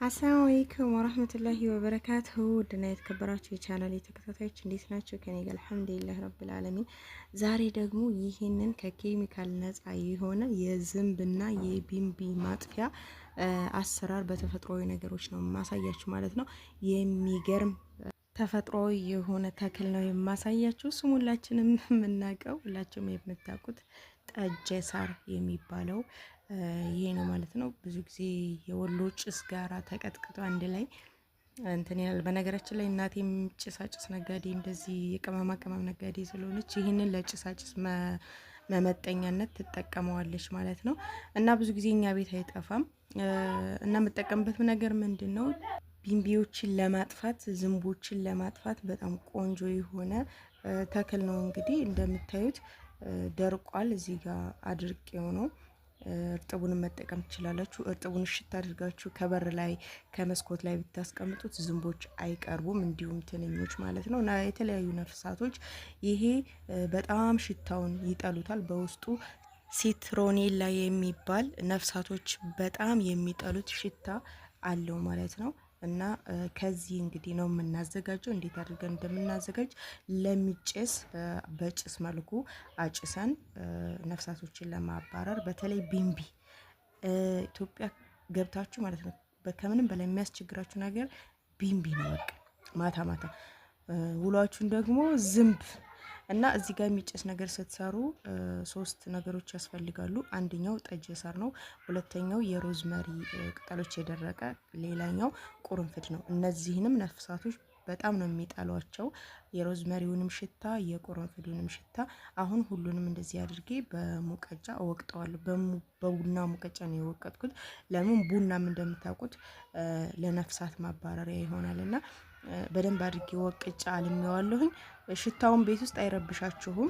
አሰላሙ አለይኩም ወራህመቱላሂ ወበረካቱሁ ድና የተከበራችሁ የቻናል ተከታታዮች እንዴት ናችሁ? ከኔ ጋር አልሐምዱሊላህ ረብል ዓለሚን። ዛሬ ደግሞ ይህንን ከኬሚካል ነፃ የሆነ የዝንብና የቢንቢ ማጥፊያ አሰራር በተፈጥሯዊ ነገሮች ነው ማሳያችሁ ማለት ነው። የሚገርም ተፈጥሯዊ የሆነ ተክል ነው የማሳያችሁ። ስሙ ሁላችንም የምናውቀው ሁላችሁም የምታውቁት ጠጀ ሳር የሚባለው ይሄ ነው ማለት ነው። ብዙ ጊዜ የወሎ ጭስ ጋራ ተቀጥቅጦ አንድ ላይ እንትን ያለ። በነገራችን ላይ እናቴም ጭሳጭስ ነጋዴ እንደዚህ የቅመማ ቅመም ነጋዴ ስለሆነች ይህንን ለጭሳጭስ መመጠኛነት ትጠቀመዋለች ማለት ነው። እና ብዙ ጊዜ እኛ ቤት አይጠፋም። እና የምጠቀምበት ነገር ምንድን ነው? ቢንቢዎችን ለማጥፋት ዝንቦችን ለማጥፋት በጣም ቆንጆ የሆነ ተክል ነው። እንግዲህ እንደምታዩት ደርቋል። እዚህ ጋር አድርቄው ነው። እርጥቡን መጠቀም ትችላላችሁ። እርጥቡን እሽት አድርጋችሁ ከበር ላይ ከመስኮት ላይ ብታስቀምጡት ዝንቦች አይቀርቡም፣ እንዲሁም ትንኞች ማለት ነው እና የተለያዩ ነፍሳቶች። ይሄ በጣም ሽታውን ይጠሉታል። በውስጡ ሲትሮኔላ የሚባል ነፍሳቶች በጣም የሚጠሉት ሽታ አለው ማለት ነው። እና ከዚህ እንግዲህ ነው የምናዘጋጀው። እንዴት አድርገን እንደምናዘጋጅ ለሚጨስ በጭስ መልኩ አጭሰን ነፍሳቶችን ለማባረር በተለይ ቢንቢ ኢትዮጵያ ገብታችሁ ማለት ነው ከምንም በላይ የሚያስቸግራችሁ ነገር ቢንቢ ነው። በቃ ማታ ማታ ውሏችሁን ደግሞ ዝንብ እና እዚህ ጋር የሚጨስ ነገር ስትሰሩ ሶስት ነገሮች ያስፈልጋሉ። አንደኛው ጠጅ ሳር ነው፣ ሁለተኛው የሮዝመሪ ቅጠሎች የደረቀ፣ ሌላኛው ቁርንፍድ ነው። እነዚህንም ነፍሳቶች በጣም ነው የሚጣሏቸው፣ የሮዝመሪውንም ሽታ የቁርንፍዱንም ሽታ። አሁን ሁሉንም እንደዚህ አድርጌ በሙቀጫ እወቅጠዋለሁ። በቡና ሙቀጫ ነው የወቀጥኩት። ለምን ቡናም እንደምታውቁት ለነፍሳት ማባረሪያ ይሆናልና በደንብ አድርጌ ወቅጫ አልሜዋለሁኝ። ሽታውን ቤት ውስጥ አይረብሻችሁም።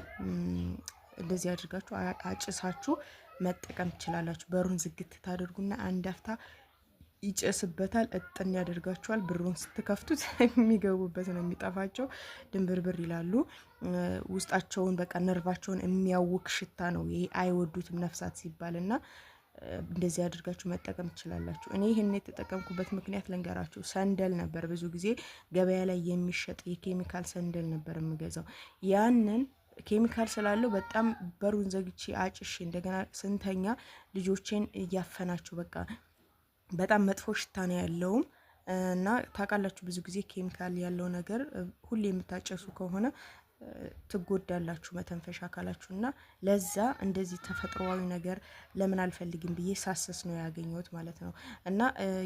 እንደዚህ አድርጋችሁ አጭሳችሁ መጠቀም ትችላላችሁ። በሩን ዝግት ታደርጉና አንድ አፍታ ይጨስበታል። እጥን ያደርጋችኋል። ብሩን ስትከፍቱት የሚገቡበት ነው የሚጠፋቸው። ድንብርብር ይላሉ። ውስጣቸውን በቃ ነርቫቸውን የሚያውክ ሽታ ነው። ይሄ አይወዱትም ነፍሳት ሲባልና እንደዚህ አድርጋችሁ መጠቀም ትችላላችሁ። እኔ ይሄን የተጠቀምኩበት ምክንያት ልንገራችሁ። ሰንደል ነበር ብዙ ጊዜ ገበያ ላይ የሚሸጥ የኬሚካል ሰንደል ነበር የምገዛው። ያንን ኬሚካል ስላለው በጣም በሩን ዘግቼ አጭሼ እንደገና ስንተኛ ልጆቼን እያፈናችሁ በቃ በጣም መጥፎ ሽታ ነው ያለውም። እና ታውቃላችሁ ብዙ ጊዜ ኬሚካል ያለው ነገር ሁሌ የምታጨሱ ከሆነ ትጎዳላችሁ መተንፈሻ አካላችሁ። እና ለዛ እንደዚህ ተፈጥሯዊ ነገር ለምን አልፈልግም ብዬ ሳሰስ ነው ያገኘሁት ማለት ነው። እና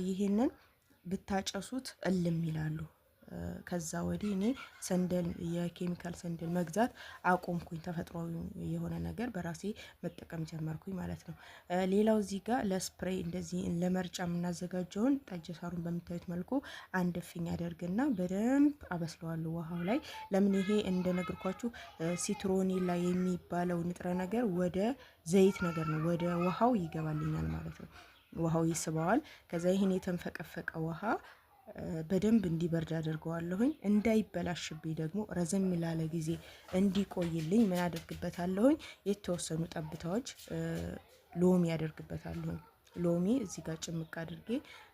ይሄንን ብታጨሱት እልም ይላሉ። ከዛ ወዲህ እኔ ሰንደል የኬሚካል ሰንደል መግዛት አቆምኩኝ። ተፈጥሯዊ የሆነ ነገር በራሴ መጠቀም ጀመርኩኝ ማለት ነው። ሌላው እዚህ ጋር ለስፕሬይ እንደዚህ ለመርጫ የምናዘጋጀውን ጠጅ ሳሩን በምታዩት መልኩ አንድ እፍኝ አደርግና በደንብ አበስለዋለሁ ውሃው ላይ። ለምን ይሄ እንደነገርኳችሁ ሲትሮኔላ የሚባለው ንጥረ ነገር ወደ ዘይት ነገር ነው ወደ ውሃው ይገባልኛል ማለት ነው። ውሃው ይስበዋል። ከዛ ይሄን የተንፈቀፈቀ ውሃ በደንብ እንዲበርድ አድርገዋለሁኝ። እንዳይበላሽብኝ ደግሞ ረዘም ላለ ጊዜ እንዲቆይልኝ ምን አደርግበታለሁኝ? የተወሰኑ ጠብታዎች ሎሚ አደርግበታለሁኝ። ሎሚ እዚህ ጋር ጭምቅ አድርጌ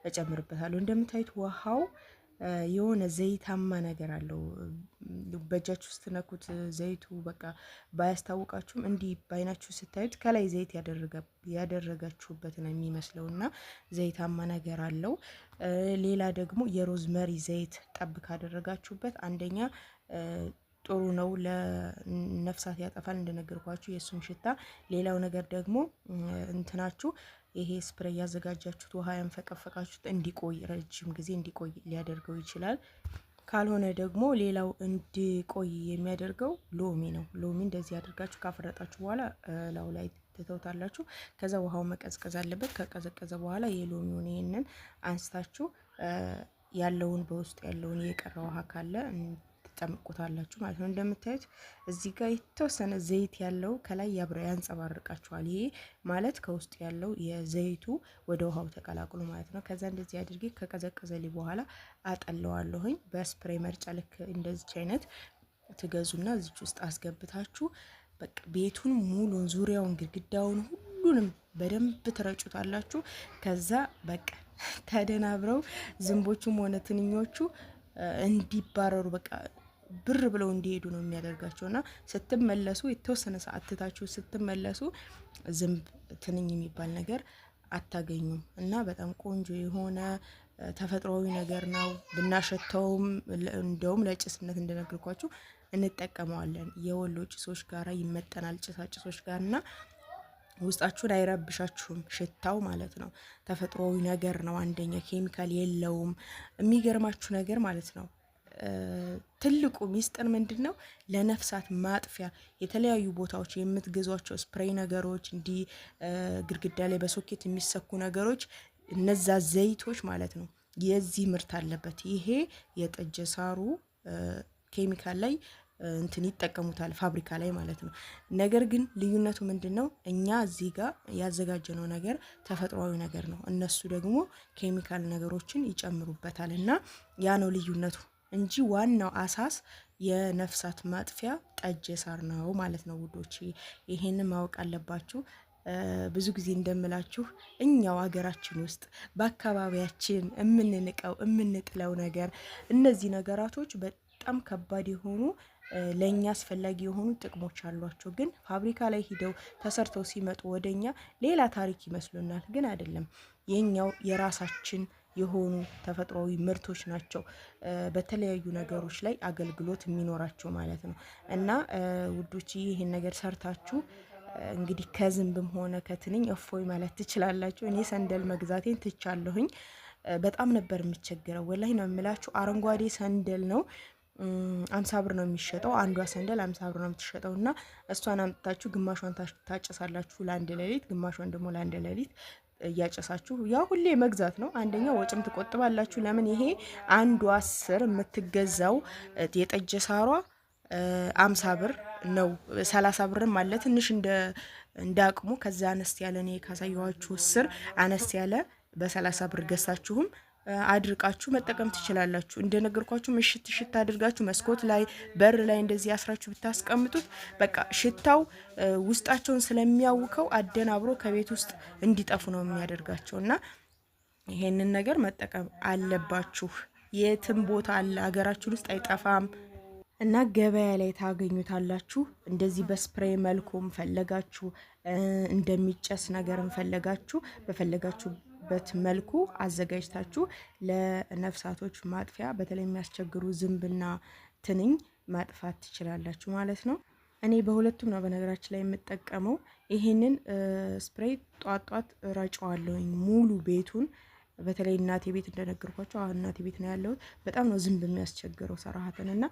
እጨምርበታለሁ። እንደምታዩት ውሃው የሆነ ዘይታማ ነገር አለው። በእጃችሁ ስትነኩት ዘይቱ በቃ ባያስታውቃችሁም እንዲህ ባይናችሁ ስታዩት ከላይ ዘይት ያደረጋችሁበት ነው የሚመስለውና ዘይታማ ነገር አለው። ሌላ ደግሞ የሮዝመሪ ዘይት ጠብ ካደረጋችሁበት አንደኛ ጥሩ ነው፣ ለነፍሳት ያጠፋል እንደነገርኳችሁ የእሱን ሽታ። ሌላው ነገር ደግሞ እንትናችሁ ይሄ ስፕሬይ ያዘጋጃችሁት ውሃ ያንፈቀፈቃችሁት እንዲቆይ ረጅም ጊዜ እንዲቆይ ሊያደርገው ይችላል። ካልሆነ ደግሞ ሌላው እንዲቆይ የሚያደርገው ሎሚ ነው። ሎሚ እንደዚህ አድርጋችሁ ካፈረጣችሁ በኋላ ላው ላይ ትተውታላችሁ። ከዛ ውሃው መቀዝቀዝ አለበት። ከቀዘቀዘ በኋላ የሎሚውን ይሄንን አንስታችሁ ያለውን በውስጥ ያለውን የቀረ ውሃ ካለ ትጨምቁታላችሁ ማለት ነው። እንደምታዩት እዚህ ጋር የተወሰነ ዘይት ያለው ከላይ ያንጸባርቃችኋል። ይሄ ማለት ከውስጥ ያለው የዘይቱ ወደ ውሃው ተቀላቅሎ ማለት ነው። ከዛ እንደዚህ አድርጌ ከቀዘቀዘልኝ በኋላ አጠለዋለሁኝ። በስፕሬይ መርጫ ልክ እንደዚህ አይነት ትገዙና እዚች ውስጥ አስገብታችሁ በቃ ቤቱን ሙሉን ዙሪያውን ግድግዳውን ሁሉንም በደንብ ትረጩታላችሁ። ከዛ በቃ ተደናብረው ዝንቦቹም ሆነ ትንኞቹ እንዲባረሩ በቃ ብር ብለው እንዲሄዱ ነው የሚያደርጋቸውና ስትመለሱ የተወሰነ ሰዓት ትታችሁ ስትመለሱ ዝንብ ትንኝ የሚባል ነገር አታገኙም። እና በጣም ቆንጆ የሆነ ተፈጥሯዊ ነገር ነው። ብናሸተውም እንደውም ለጭስነት እንደነገርኳችሁ እንጠቀመዋለን። የወሎ ጭሶች ጋራ ይመጠናል፣ ጭሳጭሶች ጋር እና ውስጣችሁን አይረብሻችሁም ሽታው ማለት ነው። ተፈጥሯዊ ነገር ነው። አንደኛ ኬሚካል የለውም። የሚገርማችሁ ነገር ማለት ነው ትልቁ ሚስጥር ምንድን ነው? ለነፍሳት ማጥፊያ የተለያዩ ቦታዎች የምትገዟቸው ስፕሬይ ነገሮች፣ እንዲህ ግድግዳ ላይ በሶኬት የሚሰኩ ነገሮች፣ እነዛ ዘይቶች ማለት ነው የዚህ ምርት አለበት። ይሄ የጠጀ ሳሩ ኬሚካል ላይ እንትን ይጠቀሙታል ፋብሪካ ላይ ማለት ነው። ነገር ግን ልዩነቱ ምንድነው? እኛ እዚህ ጋር ያዘጋጀነው ነገር ተፈጥሯዊ ነገር ነው። እነሱ ደግሞ ኬሚካል ነገሮችን ይጨምሩበታል እና ያ ነው ልዩነቱ እንጂ ዋናው አሳስ የነፍሳት ማጥፊያ ጠጀ ሳር ነው ማለት ነው ውዶች። ይሄንን ማወቅ አለባችሁ። ብዙ ጊዜ እንደምላችሁ እኛው ሀገራችን ውስጥ በአካባቢያችን የምንንቀው የምንጥለው ነገር እነዚህ ነገራቶች በጣም ከባድ የሆኑ ለኛ አስፈላጊ የሆኑ ጥቅሞች አሏቸው። ግን ፋብሪካ ላይ ሂደው ተሰርተው ሲመጡ ወደኛ ሌላ ታሪክ ይመስሉናል። ግን አይደለም፣ የኛው የራሳችን የሆኑ ተፈጥሯዊ ምርቶች ናቸው በተለያዩ ነገሮች ላይ አገልግሎት የሚኖራቸው ማለት ነው። እና ውዶች ይሄን ነገር ሰርታችሁ እንግዲህ ከዝንብም ሆነ ከትንኝ እፎይ ማለት ትችላላችሁ። እኔ ሰንደል መግዛቴን ትቻለሁኝ። በጣም ነበር የምቸገረው፣ ወላሂ ነው የምላችሁ። አረንጓዴ ሰንደል ነው 50 ብር ነው የሚሸጠው። አንዷ ሰንደል 50 ብር ነው የምትሸጠው እና እሷን አምጥታችሁ ግማሿን ታጨሳላችሁ ለአንድ ሌሊት፣ ግማሿን ደግሞ ለአንድ ሌሊት እያጨሳችሁ ያው ሁሌ መግዛት ነው። አንደኛው ወጭም ትቆጥባላችሁ። ለምን ይሄ አንዱ 10 የምትገዛው የጠጀ ሳሯ 50 ብር ነው። 30 ብርም አለ ትንሽ እንደ አቅሙ። ከዛ አነስ ያለ እኔ ካሳየኋችሁ ስር አነስ ያለ በ30 ብር ገዝታችሁም አድርቃችሁ መጠቀም ትችላላችሁ። እንደነገርኳችሁ ምሽት ሽታ አድርጋችሁ መስኮት ላይ በር ላይ እንደዚህ አስራችሁ ብታስቀምጡት በቃ ሽታው ውስጣቸውን ስለሚያውከው አደናብሮ ከቤት ውስጥ እንዲጠፉ ነው የሚያደርጋቸው እና ይሄንን ነገር መጠቀም አለባችሁ። የትም ቦታ አለ ሀገራችን ውስጥ አይጠፋም እና ገበያ ላይ ታገኙታላችሁ። እንደዚህ በስፕሬይ መልኩም ፈለጋችሁ እንደሚጨስ ነገርም ፈለጋችሁ በፈለጋችሁበት መልኩ አዘጋጅታችሁ ለነፍሳቶች ማጥፊያ በተለይ የሚያስቸግሩ ዝንብና ትንኝ ማጥፋት ትችላላችሁ ማለት ነው። እኔ በሁለቱም ነው በነገራችን ላይ የምጠቀመው። ይሄንን ስፕሬይ ጧት ረጨዋለሁኝ ሙሉ ቤቱን። በተለይ እናቴ ቤት እንደነገርኳቸው አሁን እናቴ ቤት ነው ያለሁት። በጣም ነው ዝንብ የሚያስቸግረው ሰራሃትን እና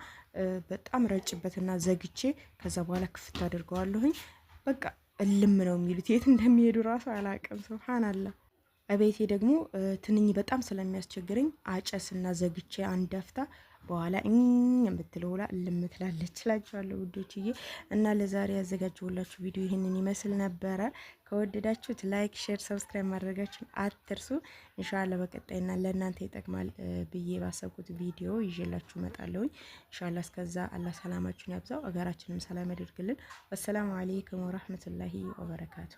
በጣም ረጭበትና ዘግቼ ከዛ በኋላ ክፍት አድርገዋለሁኝ። በቃ እልም ነው የሚሉት፣ የት እንደሚሄዱ ራሱ አላውቅም። ሱብሃንአላህ። እቤቴ ደግሞ ትንኝ በጣም ስለሚያስቸግረኝ አጨስና ዘግቼ አንዳፍታ በኋላ የምትለው ላ ልምትላለች እላችኋለሁ ውዶችዬ። እና ለዛሬ ያዘጋጀሁላችሁ ቪዲዮ ይህንን ይመስል ነበረ። ከወደዳችሁት ላይክ፣ ሼር፣ ሰብስክራይብ ማድረጋችሁን አትርሱ። ኢንሻአላህ በቀጣይና ለእናንተ ይጠቅማል ብዬ ባሰብኩት ቪዲዮ ይዤላችሁ እመጣለሁኝ። ኢንሻአላህ እስከዛ አላህ ሰላማችሁን ያብዛው፣ አገራችንም ሰላም ያደርግልን። ወሰላሙ አለይኩም ወራህመቱላሂ ወበረካቱ።